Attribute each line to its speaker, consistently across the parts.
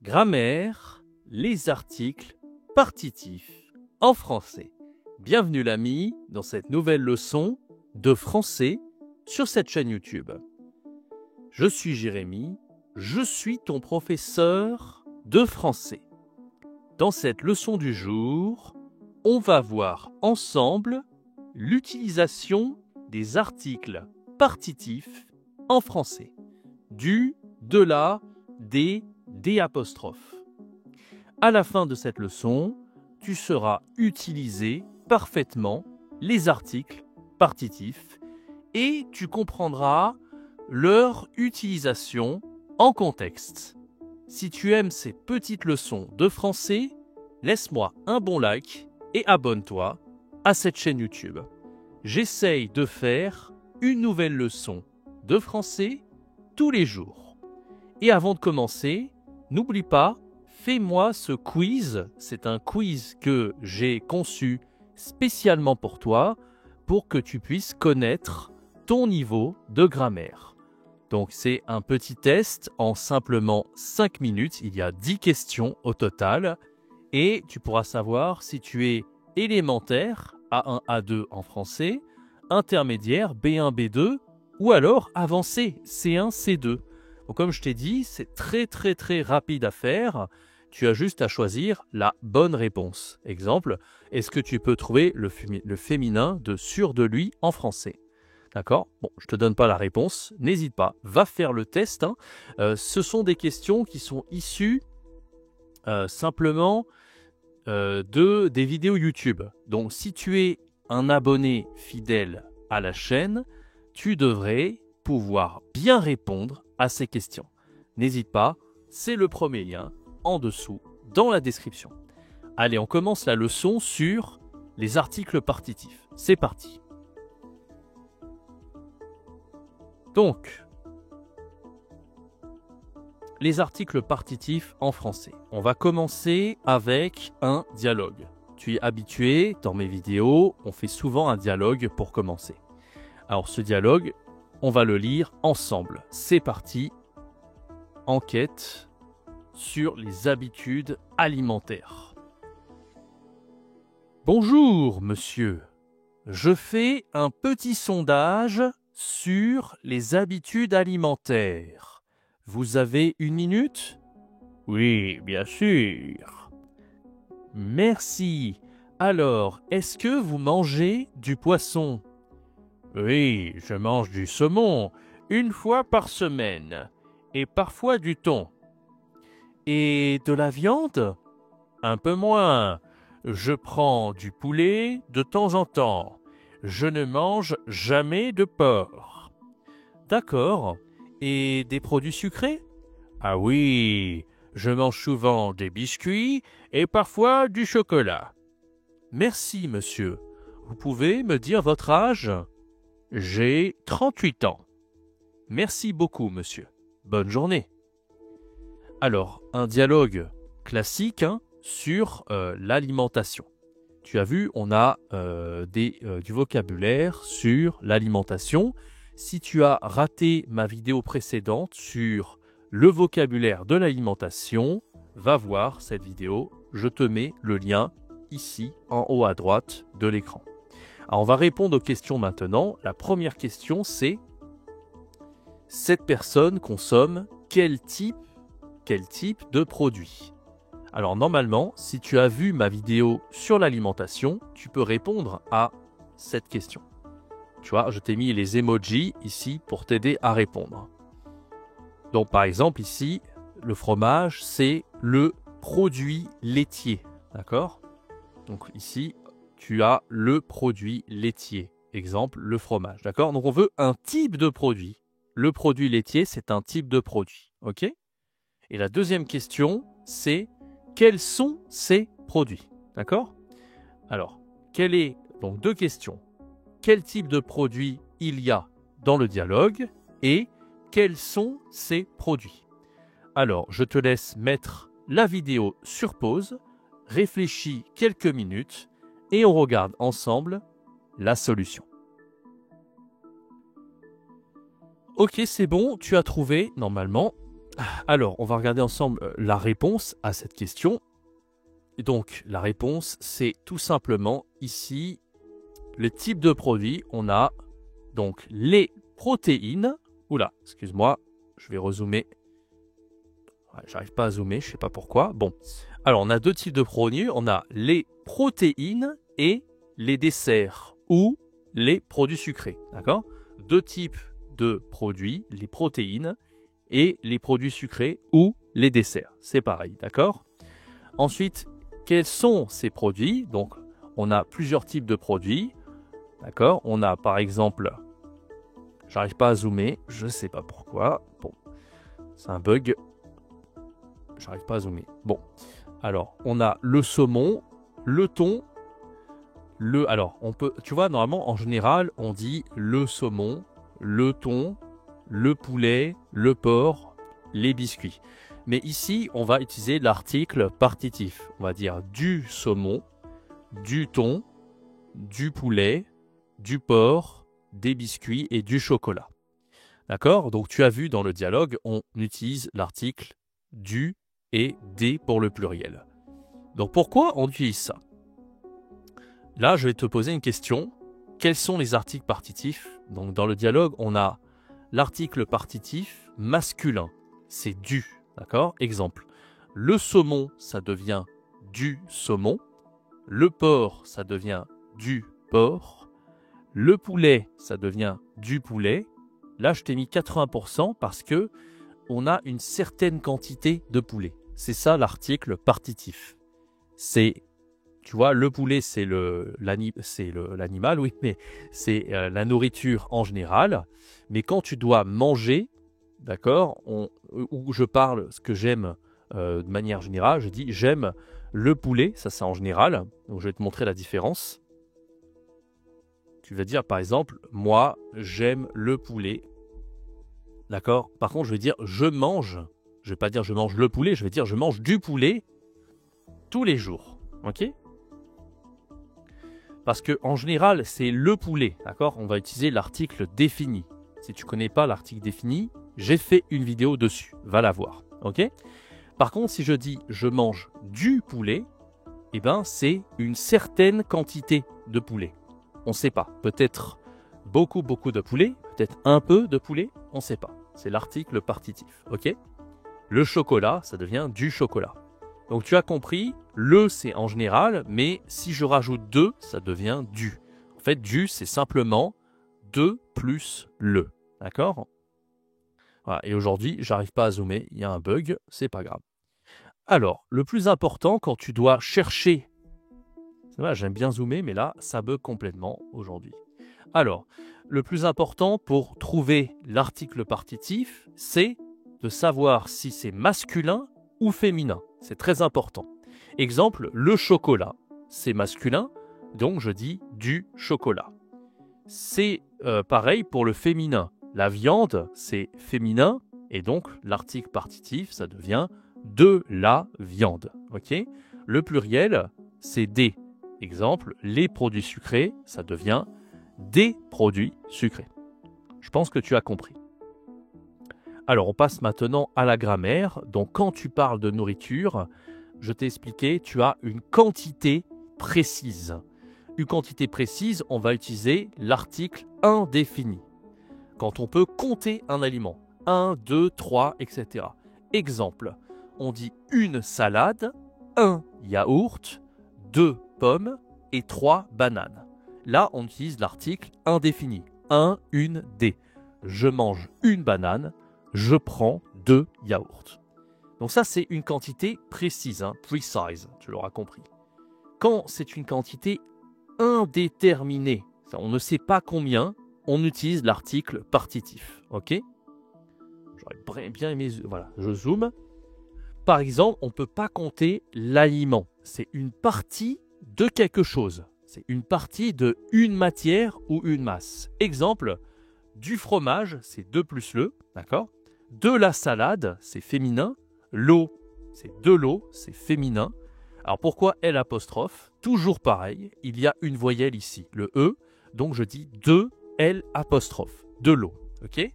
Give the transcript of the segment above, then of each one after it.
Speaker 1: Grammaire, les articles partitifs en français. Bienvenue l'ami dans cette nouvelle leçon de français sur cette chaîne YouTube. Je suis Jérémy, je suis ton professeur de français. Dans cette leçon du jour, on va voir ensemble l'utilisation des articles partitifs en français. Du, de la, des apostrophes. À la fin de cette leçon, tu sauras utiliser parfaitement les articles partitifs et tu comprendras leur utilisation en contexte. Si tu aimes ces petites leçons de français, laisse-moi un bon like et abonne-toi à cette chaîne YouTube. J'essaye de faire une nouvelle leçon de français tous les jours. Et avant de commencer, n'oublie pas, fais-moi ce quiz. C'est un quiz que j'ai conçu spécialement pour toi, pour que tu puisses connaître ton niveau de grammaire. Donc c'est un petit test en simplement 5 minutes. Il y a 10 questions au total. Et tu pourras savoir si tu es élémentaire, A1, A2 en français, intermédiaire, B1, B2, ou alors avancé, C1, C2. Donc, comme je t'ai dit, c'est très rapide à faire. Tu as juste à choisir la bonne réponse. Exemple, est-ce que tu peux trouver le féminin de sûr de lui en français? D'accord? Bon, je ne te donne pas la réponse. N'hésite pas, va faire le test. Ce sont des questions qui sont issues simplement des vidéos YouTube. Donc, si tu es un abonné fidèle à la chaîne, tu devrais pouvoir bien répondre à ces questions. N'hésite pas, c'est le premier lien en dessous dans la description. Allez, on commence la leçon sur les articles partitifs. C'est parti. Donc, les articles partitifs en français. On va commencer avec un dialogue. Tu es habitué, dans mes vidéos, on fait souvent un dialogue pour commencer. Alors ce dialogue, on va le lire ensemble. C'est parti. Enquête sur les habitudes alimentaires. Bonjour, monsieur. Je fais un petit sondage sur les habitudes alimentaires. Vous avez une minute? Oui, bien sûr. Merci. Alors, est-ce que vous mangez du poisson? Oui, je mange du saumon une fois par semaine et parfois du thon. Et de la viande? Un peu moins. Je prends du poulet de temps en temps. Je ne mange jamais de porc. D'accord. Et des produits sucrés? Ah oui, je mange souvent des biscuits et parfois du chocolat. Merci, monsieur. Vous pouvez me dire votre âge? J'ai 38 ans. Merci beaucoup, monsieur. Bonne journée. Alors, un dialogue classique sur l'alimentation. Tu as vu, on a du vocabulaire sur l'alimentation. Si tu as raté ma vidéo précédente sur le vocabulaire de l'alimentation, va voir cette vidéo. Je te mets le lien ici, en haut à droite de l'écran. Alors, on va répondre aux questions maintenant. La première question, c'est: cette personne consomme quel type de produit? Alors normalement, si tu as vu ma vidéo sur l'alimentation, tu peux répondre à cette question. Tu vois, je t'ai mis les emojis ici pour t'aider à répondre. Donc par exemple ici, le fromage, c'est le produit laitier. D'accord? Donc ici, tu as le produit laitier. Exemple, le fromage. D'accord? Donc on veut un type de produit. Le produit laitier, c'est un type de produit. Ok? Et la deuxième question, c'est: quels sont ces produits? D'accord? Alors, donc deux questions. Quel type de produit il y a dans le dialogue et quels sont ces produits? Alors, je te laisse mettre la vidéo sur pause, réfléchis quelques minutes et on regarde ensemble la solution. Ok, c'est bon, tu as trouvé normalement Alors, on va regarder ensemble la réponse à cette question. Et donc, la réponse, c'est tout simplement ici, le type de produit. On a donc les protéines. Oula, excuse-moi, je vais rezoomer. Ouais, j'arrive pas à zoomer, je sais pas pourquoi. Bon, alors on a deux types de produits. On a les protéines et les desserts ou les produits sucrés. D'accord? Deux types de produits, les protéines et les produits sucrés ou les desserts. C'est pareil, d'accord? Ensuite, quels sont ces produits? Donc, on a plusieurs types de produits, d'accord? On a par exemple, j'arrive pas à zoomer, je sais pas pourquoi. Bon, c'est un bug. J'arrive pas à zoomer. Bon, alors, on a le saumon, le thon, alors, on peut, tu vois, normalement, en général, on dit le saumon, le thon, le poulet, le porc, les biscuits. Mais ici, on va utiliser l'article partitif. On va dire du saumon, du thon, du poulet, du porc, des biscuits et du chocolat. D'accord? Donc, tu as vu dans le dialogue, on utilise l'article du et des pour le pluriel. Donc, pourquoi on utilise ça? Là, je vais te poser une question. Quels sont les articles partitifs? Donc, dans le dialogue, on a l'article partitif masculin. C'est du. D'accord? Exemple. Le saumon, ça devient du saumon. Le porc, ça devient du porc. Le poulet, ça devient du poulet. Là, je t'ai mis 80% parce que on a une certaine quantité de poulet. C'est ça l'article partitif. C'est, tu vois, le poulet, c'est l'animal, oui, mais c'est la nourriture en général. Mais quand tu dois manger, d'accord, où je parle ce que j'aime de manière générale, je dis j'aime le poulet, ça c'est en général. Donc je vais te montrer la différence. Tu vas dire par exemple, moi j'aime le poulet. D'accord? Par contre, je vais dire je mange. Je vais pas dire je mange le poulet, je vais dire je mange du poulet tous les jours. Ok? Parce que en général, c'est le poulet. D'accord? On va utiliser l'article défini. Si tu connais pas l'article défini, j'ai fait une vidéo dessus. Va la voir. Ok? Par contre, si je dis je mange du poulet, eh ben c'est une certaine quantité de poulet. On ne sait pas. Peut-être beaucoup de poulet, peut-être un peu de poulet, on ne sait pas. C'est l'article partitif. Ok? Le chocolat, ça devient du chocolat. Donc tu as compris, le c'est en général, mais si je rajoute de, ça devient du. En fait, du c'est simplement de plus le. D'accord? Voilà. Et aujourd'hui, j'arrive pas à zoomer, il y a un bug, c'est pas grave. Alors, le plus important quand tu dois chercher, j'aime bien zoomer, mais là, ça bug complètement aujourd'hui. Alors, le plus important pour trouver l'article partitif, c'est de savoir si c'est masculin ou féminin. C'est très important. Exemple, le chocolat, c'est masculin, donc je dis du chocolat. C'est pareil pour le féminin. La viande, c'est féminin, et donc l'article partitif, ça devient de la viande. Ok? Le pluriel, c'est des. Exemple, les produits sucrés, ça devient des produits sucrés. Je pense que tu as compris. Alors, on passe maintenant à la grammaire. Donc, quand tu parles de nourriture, je t'ai expliqué, tu as une quantité précise. Une quantité précise, on va utiliser l'article indéfini. Quand on peut compter un aliment. 1, 2, 3, etc. Exemple, on dit une salade, 1 yaourt, 2 pommes et 3 bananes. Là, on utilise l'article indéfini. 1, une, des. Je mange une banane, je prends 2 yaourts. Donc ça, c'est une quantité précise, precise, tu l'auras compris. Quand c'est une quantité indéterminée, on ne sait pas combien, on utilise l'article partitif. Ok? J'aurais bien aimé, voilà, je zoome. Par exemple, on ne peut pas compter l'aliment. C'est une partie de quelque chose. C'est une partie de une matière ou une masse. Exemple, du fromage, c'est 2 plus le, d'accord? De la salade, c'est féminin. L'eau, c'est de l'eau, c'est féminin. Alors pourquoi L apostrophe? Toujours pareil, il y a une voyelle ici, le E, donc je dis de L apostrophe, de l'eau, ok?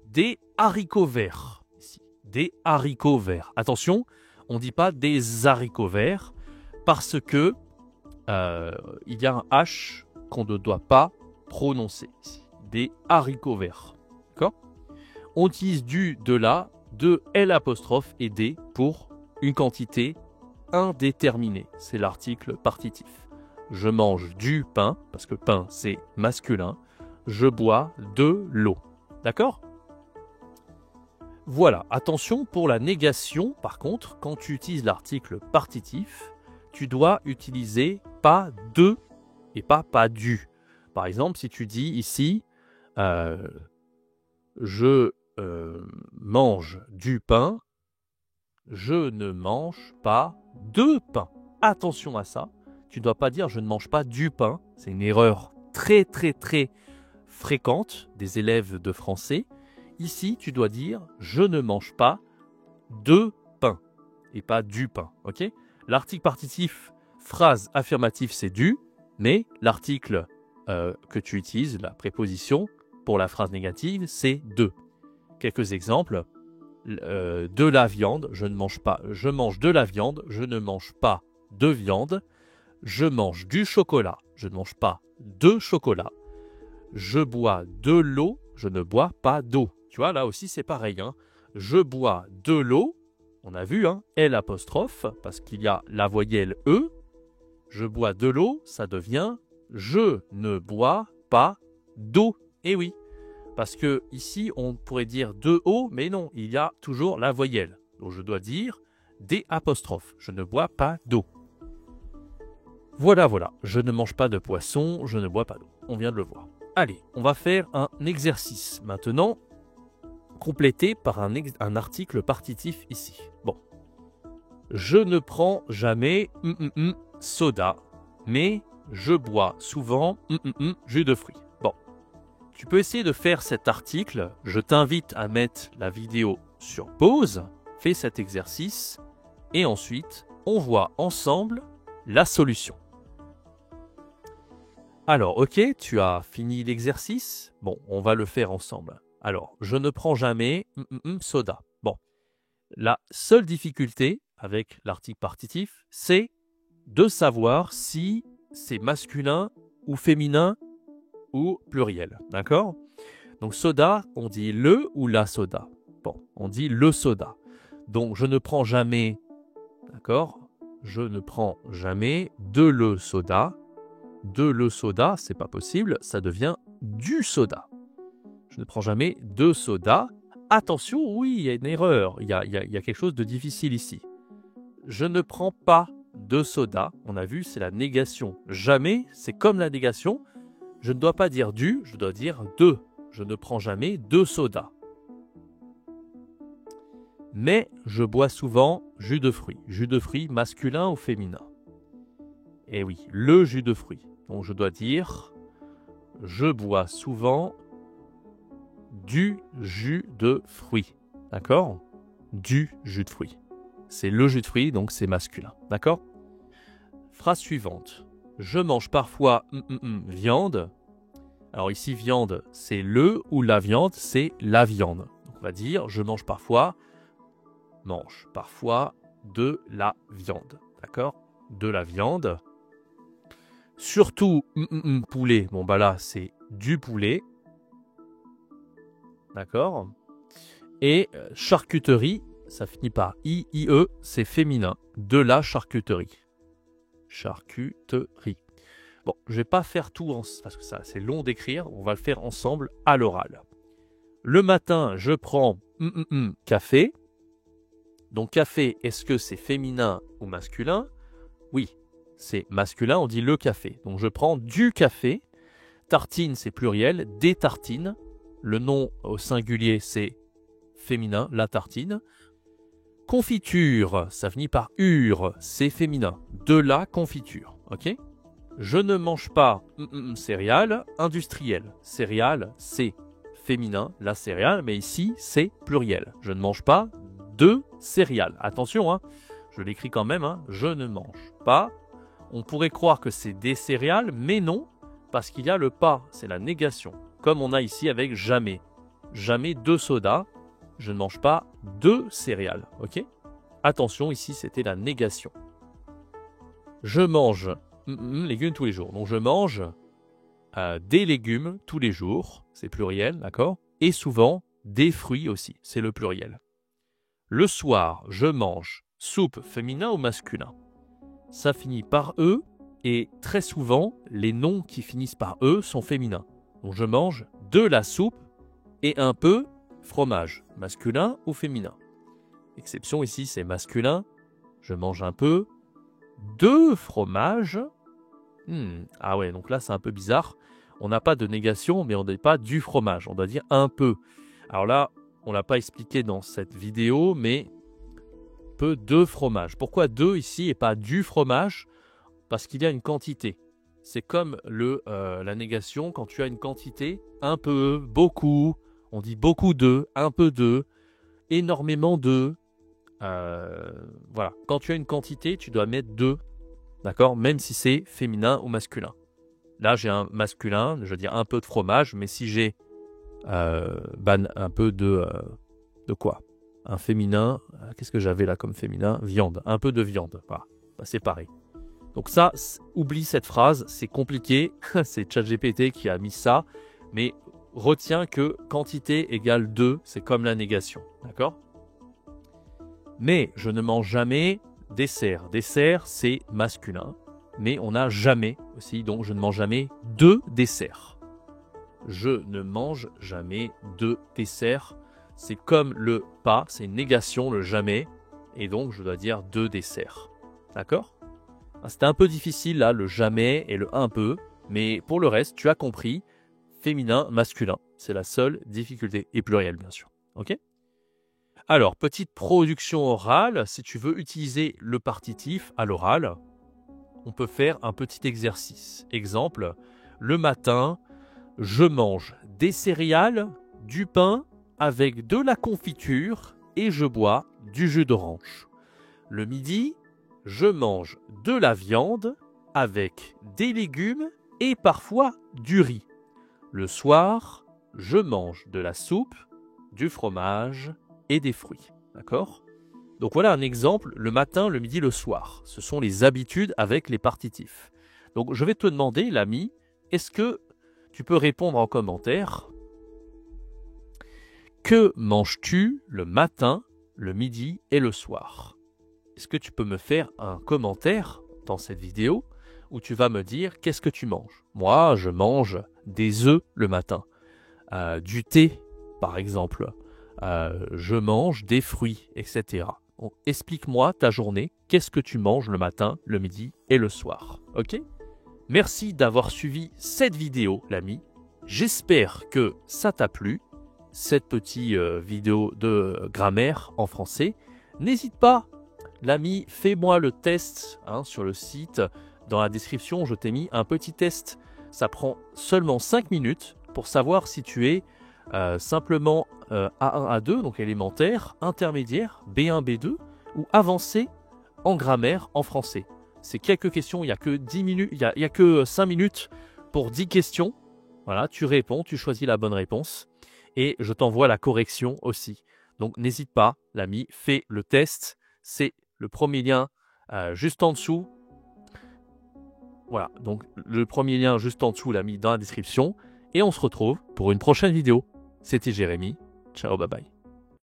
Speaker 1: Des haricots verts, ici, des haricots verts. Attention, on ne dit pas des haricots verts parce que il y a un H qu'on ne doit pas prononcer ici. Des haricots verts. D'accord? On utilise du, de la, de L' et des pour une quantité indéterminée. C'est l'article partitif. Je mange du pain, parce que pain c'est masculin. Je bois de l'eau. D'accord? Voilà, attention pour la négation, par contre, quand tu utilises l'article partitif, tu dois utiliser pas de et pas du. Par exemple, si tu dis ici, je mange du pain, je ne mange pas de pain. Attention à ça, tu ne dois pas dire je ne mange pas du pain, c'est une erreur très fréquente des élèves de français. Ici, tu dois dire je ne mange pas de pain et pas du pain. Ok? L'article partitif, phrase affirmative, c'est du, mais l'article que tu utilises, la préposition pour la phrase négative, c'est de. Quelques exemples. De la viande, je ne mange pas. Je mange de la viande, je ne mange pas de viande. Je mange du chocolat, je ne mange pas de chocolat. Je bois de l'eau, je ne bois pas d'eau. Tu vois, là aussi c'est pareil. Hein. Je bois de l'eau, on a vu, hein, L', parce qu'il y a la voyelle E. Je bois de l'eau, ça devient je ne bois pas d'eau. Eh oui, parce que ici on pourrait dire de eau, mais non, il y a toujours la voyelle. Donc je dois dire D', je ne bois pas d'eau. Voilà, je ne mange pas de poisson, je ne bois pas d'eau. On vient de le voir. Allez, on va faire un exercice maintenant, complété par un article partitif ici. Bon. Je ne prends jamais soda, mais je bois souvent jus de fruits. Bon. Tu peux essayer de faire cet article. Je t'invite à mettre la vidéo sur pause. Fais cet exercice. Et ensuite, on voit ensemble la solution. Alors, ok, tu as fini l'exercice. Bon, on va le faire ensemble. Alors, je ne prends jamais soda. Bon, la seule difficulté avec l'article partitif, c'est de savoir si c'est masculin ou féminin ou pluriel. D'accord? Donc, soda, on dit le ou la soda. Bon, on dit le soda. Donc, je ne prends jamais, d'accord? Je ne prends jamais de le soda. De le soda, c'est pas possible, ça devient du soda. Je ne prends jamais de soda. Attention, oui, il y a une erreur, il y a quelque chose de difficile ici. Je ne prends pas de soda, on a vu, c'est la négation. Jamais, c'est comme la négation, je ne dois pas dire du, je dois dire de. Je ne prends jamais de soda. Mais je bois souvent jus de fruits masculin ou féminin. Eh oui, le jus de fruits. Donc je dois dire, je bois souvent du jus de fruits. D'accord? Du jus de fruits. C'est le jus de fruits, donc c'est masculin. D'accord? Phrase suivante. Je mange parfois viande. Alors ici, viande, c'est le ou la viande, c'est la viande. Donc on va dire, je mange parfois de la viande. D'accord? De la viande. Surtout poulet. Bon bah là c'est du poulet. D'accord. Et charcuterie, ça finit par IE, c'est féminin. De la charcuterie. Charcuterie. Bon, je vais pas faire tout parce que ça c'est long d'écrire. On va le faire ensemble à l'oral. Le matin, je prends café. Donc café, est-ce que c'est féminin ou masculin? Oui. C'est masculin, on dit le café. Donc je prends du café. Tartine, c'est pluriel. Des tartines. Le nom au singulier, c'est féminin, la tartine. Confiture, ça finit par ure, c'est féminin. De la confiture. Ok? Je ne mange pas céréales industrielles. Céréales, c'est féminin, la céréale, mais ici, c'est pluriel. Je ne mange pas de céréales. Attention, hein, je l'écris quand même. Hein, je ne mange pas. On pourrait croire que c'est des céréales, mais non, parce qu'il y a le pas, c'est la négation. Comme on a ici avec jamais. Jamais de soda, je ne mange pas 2 céréales, ok? Attention, ici, c'était la négation. Je mange légumes tous les jours. Donc, je mange des légumes tous les jours, c'est pluriel, d'accord? Et souvent, des fruits aussi, c'est le pluriel. Le soir, je mange soupe féminin ou masculin. Ça finit par E, et très souvent, les noms qui finissent par E sont féminins. Donc, je mange de la soupe et un peu fromage, masculin ou féminin. Exception ici, c'est masculin. Je mange un peu de fromage. Ah ouais, donc là, c'est un peu bizarre. On n'a pas de négation, mais on n'est pas du fromage. On doit dire un peu. Alors là, on ne l'a pas expliqué dans cette vidéo, mais peu de fromage. Pourquoi de ici et pas du fromage? Parce qu'il y a une quantité. C'est comme la négation, quand tu as une quantité, un peu, beaucoup, on dit beaucoup de, un peu de, énormément de. Voilà. Quand tu as une quantité, tu dois mettre de, d'accord? Même si c'est féminin ou masculin. Là, j'ai un masculin, je veux dire un peu de fromage, mais si j'ai un peu de quoi? Un féminin, qu'est-ce que j'avais là comme féminin? Viande, un peu de viande, voilà. Bah, c'est pareil. Donc ça, oublie cette phrase, c'est compliqué, c'est ChatGPT qui a mis ça, mais retiens que quantité égale 2, c'est comme la négation, d'accord? Mais je ne mange jamais dessert. Dessert, c'est masculin, mais on n'a jamais aussi, donc je ne mange jamais de dessert. Je ne mange jamais de dessert. C'est comme le pas, c'est une négation, le jamais, et donc je dois dire de dessert, d'accord? C'était un peu difficile là, le jamais et le un peu, mais pour le reste, tu as compris, féminin, masculin, c'est la seule difficulté, et pluriel bien sûr, ok? Alors, petite production orale, si tu veux utiliser le partitif à l'oral, on peut faire un petit exercice. Exemple, le matin, je mange des céréales, du pain avec de la confiture et je bois du jus d'orange. Le midi, je mange de la viande avec des légumes et parfois du riz. Le soir, je mange de la soupe, du fromage et des fruits. D'accord? Donc voilà un exemple, le matin, le midi, le soir. Ce sont les habitudes avec les partitifs. Donc je vais te demander, l'ami, est-ce que tu peux répondre en commentaire? Que manges-tu le matin, le midi et le soir? Est-ce que tu peux me faire un commentaire dans cette vidéo où tu vas me dire qu'est-ce que tu manges? Moi, je mange des œufs le matin, du thé par exemple, je mange des fruits, etc. Donc, explique-moi ta journée, qu'est-ce que tu manges le matin, le midi et le soir, ok? Merci d'avoir suivi cette vidéo, l'ami. J'espère que ça t'a plu, cette petite vidéo de grammaire en français. N'hésite pas, l'ami, fais-moi le test sur le site. Dans la description, je t'ai mis un petit test. Ça prend seulement 5 minutes pour savoir si tu es simplement A1, A2, donc élémentaire, intermédiaire, B1, B2 ou avancé en grammaire en français. C'est quelques questions, il n'y a que 10 minutes, il y a que 5 minutes pour 10 questions. Voilà, tu réponds, tu choisis la bonne réponse et je t'envoie la correction aussi. Donc n'hésite pas, l'ami, fais le test. C'est le premier lien juste en dessous. Voilà, donc le premier lien juste en dessous, l'ami, dans la description. Et on se retrouve pour une prochaine vidéo. C'était Jérémy. Ciao, bye bye.